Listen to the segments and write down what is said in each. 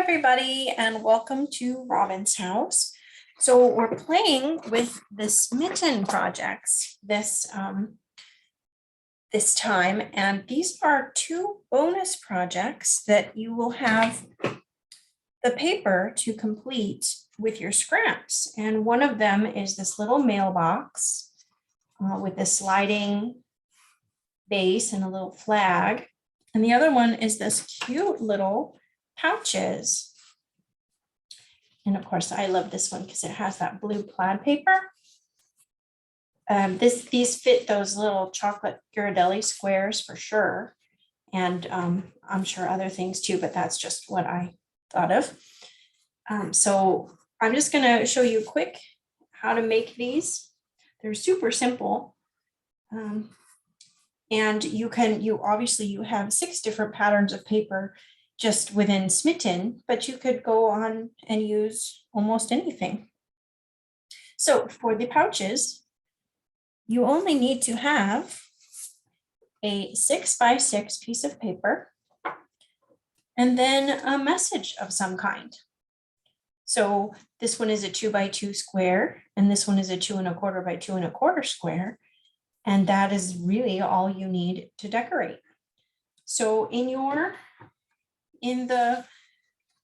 everybody, and welcome to Robin's house. So we're playing with the Smitten projects this time, and these are two bonus projects that you will have the paper to complete with your scraps. And one of them is this little mailbox with a sliding base and a little flag. And the other one is this cute little pouches. And of course, I love this one because it has that blue plaid paper. These fit those little chocolate Ghirardelli squares for sure. And I'm sure other things too, but that's just what I thought of. So I'm just going to show you quick how to make these. They're super simple. And you have 6 different patterns of paper just within Smitten, but you could go on and use almost anything. So for the pouches, you only need to have a 6x6 piece of paper and then a message of some kind. So this one is a 2x2 square, and this one is a 2 1/4 by 2 1/4 square. And that is really all you need to decorate. So in the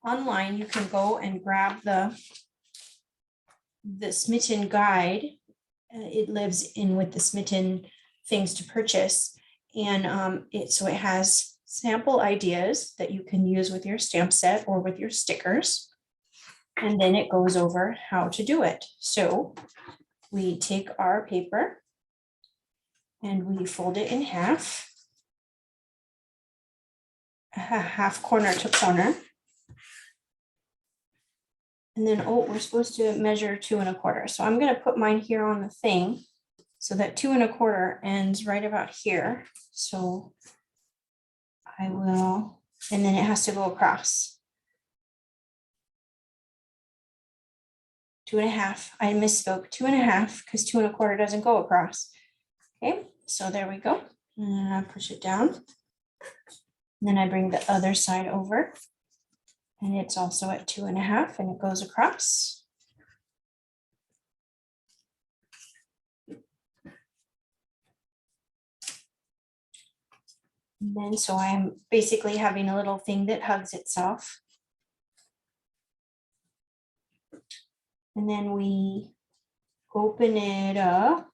online, you can go and grab the Smitten guide. It lives in with the Smitten things to purchase. And it has sample ideas that you can use with your stamp set or with your stickers. And then it goes over how to do it. So we take our paper and we fold it in half corner to corner. And then, we're supposed to measure 2 1/4. So I'm going to put mine here on the thing so that 2 1/4 ends right about here. So I will, and then it has to go across. 2 1/2. I misspoke. 2 1/2 because 2 1/4 doesn't go across. Okay, so there we go. And I push it down. And then I bring the other side over. And it's also at 2 1/2 and it goes across. And then so I'm basically having a little thing that hugs itself. And then we open it up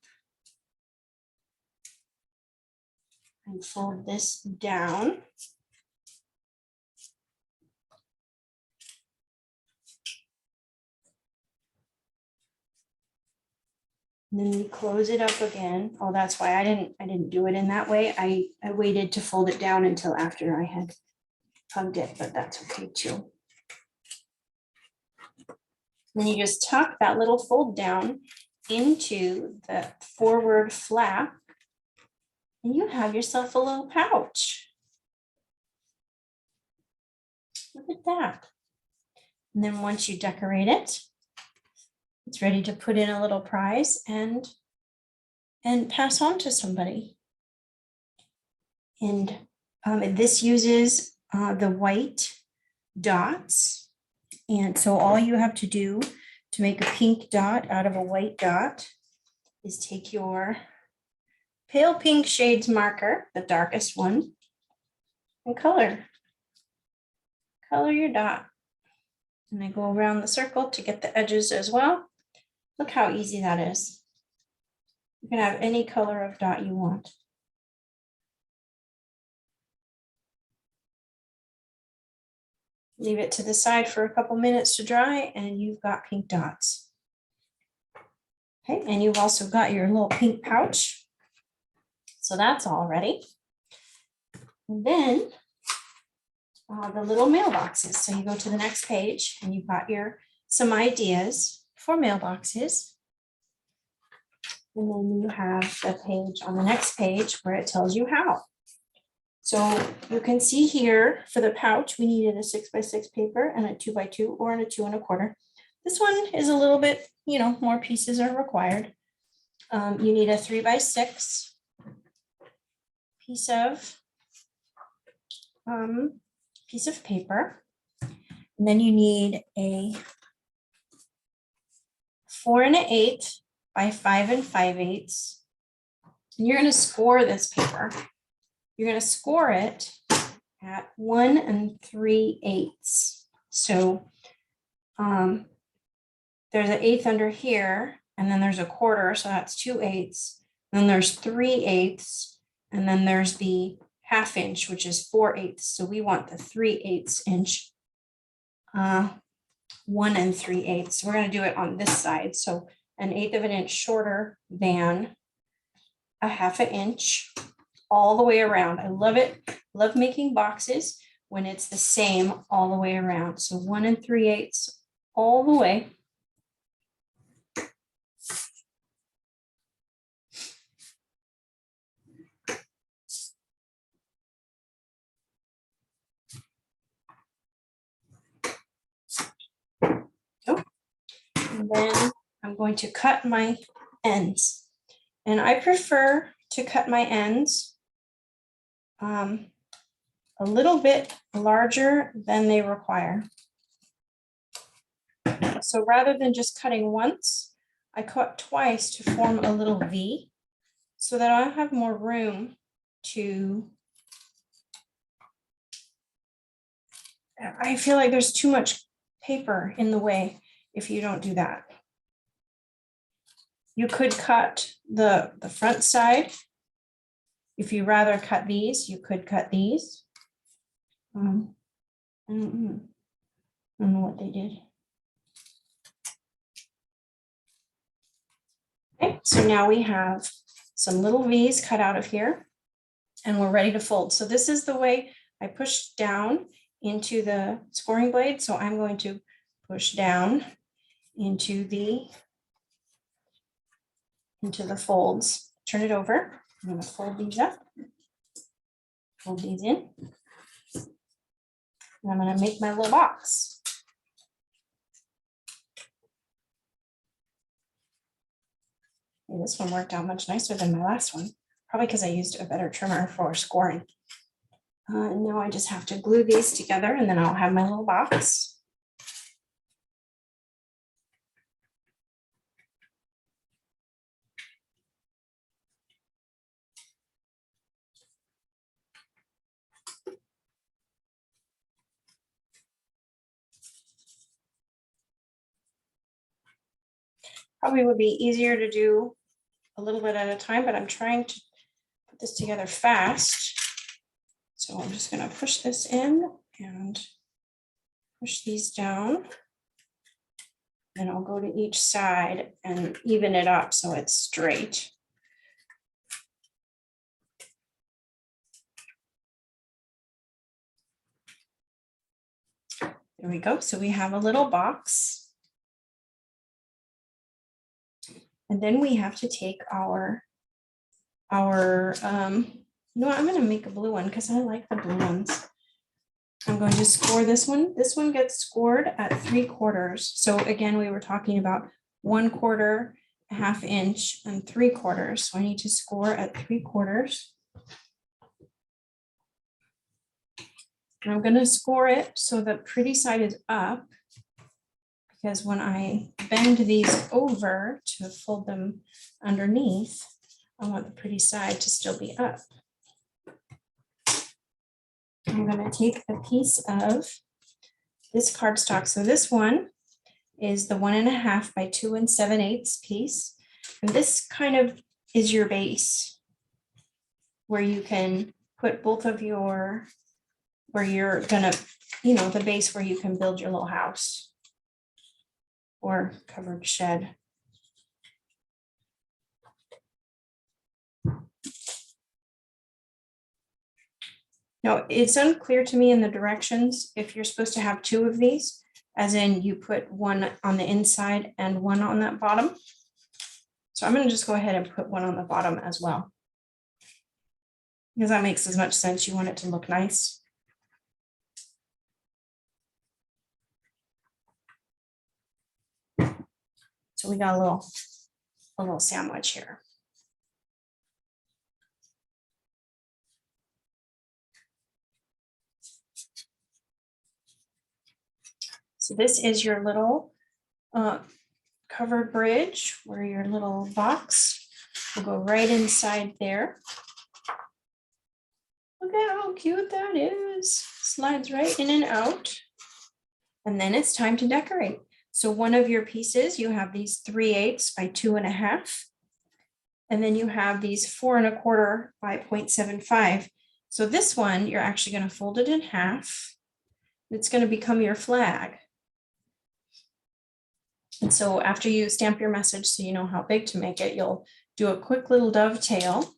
and fold this down. And then we close it up again. Oh, that's why I didn't do it in that way. I waited to fold it down until after I had hugged it, but that's okay too. Then you just tuck that little fold down into the forward flap, and you have yourself a little pouch. Look at that. And then once you decorate it, it's ready to put in a little prize and pass on to somebody. And this uses the white dots. And so all you have to do to make a pink dot out of a white dot is take your pale pink shades marker, the darkest one, and color your dot. And I go around the circle to get the edges as well. Look how easy that is. You can have any color of dot you want. Leave it to the side for a couple minutes to dry and you've got pink dots. Okay, and you've also got your little pink pouch. So that's all ready. And then the little mailboxes. So you go to the next page and you've got some ideas for mailboxes. And then you have the page on the next page where it tells you how. So you can see here for the pouch, we needed a 6x6 paper and a 2x2 or a 2 1/4. This one is a little bit, more pieces are required. You need a 3x6 piece of paper. And then you need a 4 1/8 by 5 5/8. And you're going to score this paper. You're going to score it at 1 3/8. So there's an eighth under here, and then there's a quarter, so that's 2/8. Then there's 3/8, and then there's the 1/2 inch, which is 4/8. So we want the 3/8 inch, 1 3/8. So we're going to do it on this side. So 1/8 of an inch shorter than a 1/2 inch all the way around. I love it. Love making boxes when it's the same all the way around. So 1 3/8 all the way. And then I'm going to cut my ends. And I prefer to cut my ends a little bit larger than they require. So rather than just cutting once, I cut twice to form a little V so that I have more room to, I feel like there's too much paper in the way if you don't do that. You could cut the front side. If you rather cut these, you could cut these. I don't know what they did. Okay, so now we have some little V's cut out of here, and we're ready to fold. So this is the way I push down into the scoring blade. So I'm going to push down into the folds, turn it over. I'm going to fold these up, fold these in, and I'm going to make my little box. Okay, this one worked out much nicer than my last one, probably because I used a better trimmer for scoring. And now I just have to glue these together, and then I'll have my little box. Probably would be easier to do a little bit at a time, but I'm trying to put this together fast. So I'm just going to push this in and push these down. And I'll go to each side and even it up so it's straight. There we go. So we have a little box. And then we have to take our you know what, I'm going to make a blue one because I like the blue ones. I'm going to score this one. This one gets scored at 3/4. So again, we were talking about 1/4, 1/2 inch, and 3/4. So I need to score at 3/4. And I'm going to score it so the pretty side is up, because when I bend these over to fold them underneath, I want the pretty side to still be up. I'm going to take a piece of this cardstock. So this one is the 1 1/2 by 2 7/8 piece. And this kind of is your base where you can put both of your, where you're gonna, you know, the base where you can build your little house or covered shed. Now, it's unclear to me in the directions if you're supposed to have 2 of these, as in you put one on the inside and one on that bottom. So I'm going to just go ahead and put one on the bottom as well, because that makes as much sense. You want it to look nice. So we got a little sandwich here. So this is your little covered bridge where your little box will go right inside there. Look at how cute that is. Slides right in and out. And then it's time to decorate. So one of your pieces, you have these 3/8 by 2.5. And then you have these 4 1/4 by 0.75. So this one, you're actually going to fold it in half. It's going to become your flag. And so after you stamp your message, so you know how big to make it, you'll do a quick little dovetail.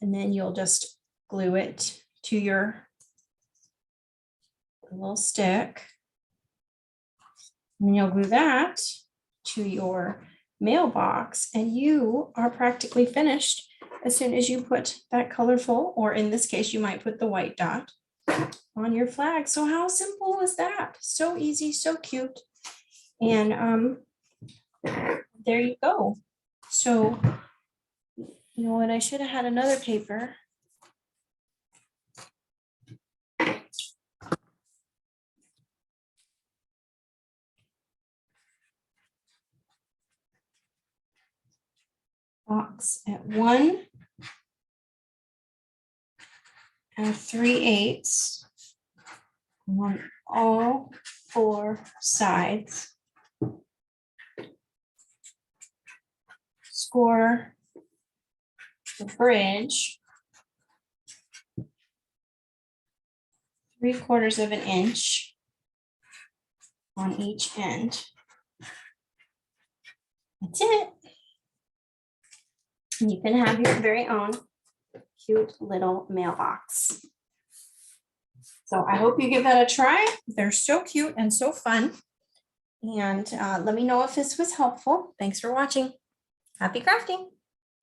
And then you'll just glue it to your little stick. And you'll glue that to your mailbox, and you are practically finished as soon as you put that colorful, or in this case, you might put the white dot on your flag. So how simple was that? So easy, so cute. And there you go. So, you know what, I should have had another paper. Box at 1 3/8 on all 4 sides. Score the bridge 3/4 of an inch on each end. That's it. And you can have your very own cute little mailbox. So I hope you give that a try. They're so cute and so fun. And let me know if this was helpful. Thanks for watching. Happy crafting.